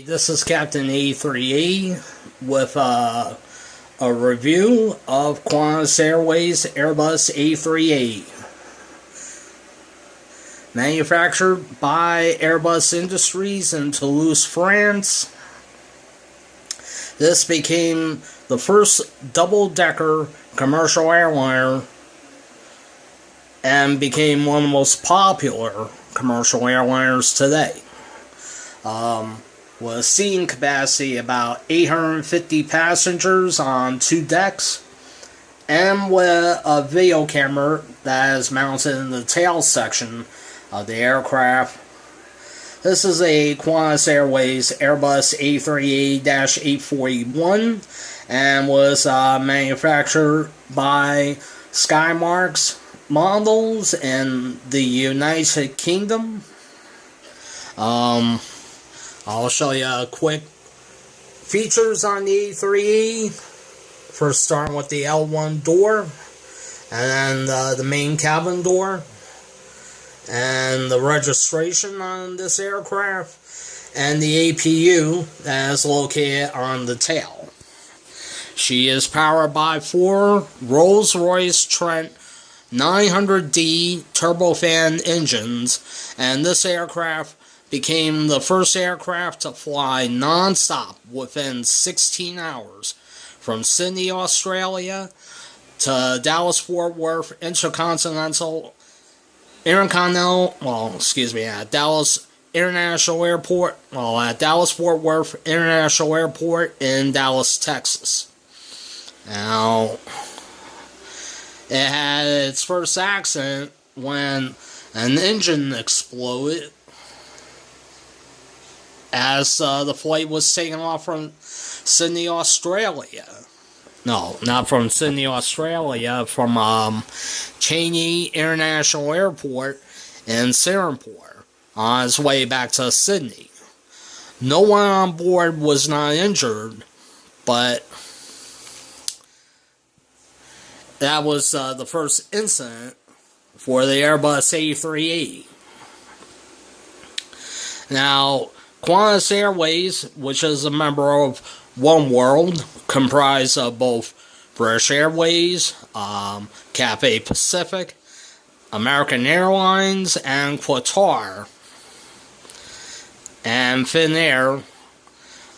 This is Captain A380 with a review of Qantas Airways Airbus A380. Manufactured by Airbus Industries in Toulouse, France. This became the first double-decker commercial airliner and became one of the most popular commercial airliners today. With a seating capacity about 850 passengers on 2 decks, and with a video camera that is mounted in the tail section of the aircraft. This is a Qantas Airways Airbus A380-841 and was manufactured by Skymarks models in the United Kingdom. I'll show you a quick features on the A380. First, starting with the L1 door, and then the main cabin door, and the registration on this aircraft, and the APU that is located on the tail. She is powered by 4 Rolls-Royce Trent 900D turbofan engines, and this aircraft became the first aircraft to fly non-stop within 16 hours from Sydney, Australia to Dallas-Fort Worth Dallas International Airport, at Dallas-Fort Worth International Airport in Dallas, Texas. Now, it had its first accident when an engine exploded as the flight was taken off from Sydney, Australia. No, not from Sydney, Australia, from Changi International Airport in Singapore on its way back to Sydney. No one on board was not injured, but that was the first incident for the Airbus A380. Now, Qantas Airways, which is a member of One World, comprised of both British Airways, Cathay Pacific, American Airlines, and Qatar, and Finnair,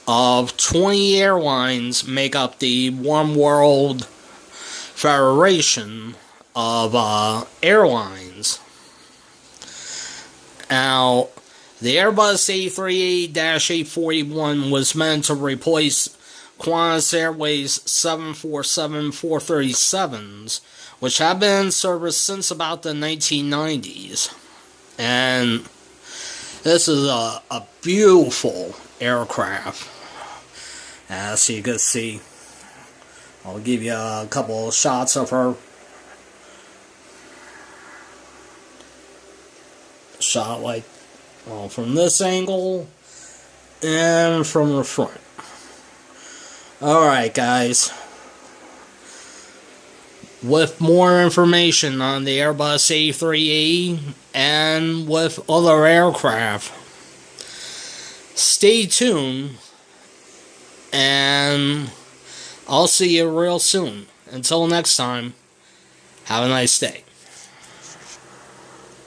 of 20 airlines make up the One World Federation of airlines. Now, the Airbus A380-841 was meant to replace Qantas Airways 747-437s, which have been in service since about the 1990s. And this is a beautiful aircraft. As you can see, I'll give you a couple of shots of her. Shot like, from this angle and from the front. Alright, guys. With more information on the Airbus A380 and with other aircraft, stay tuned, and I'll see you real soon. Until next time, have a nice day.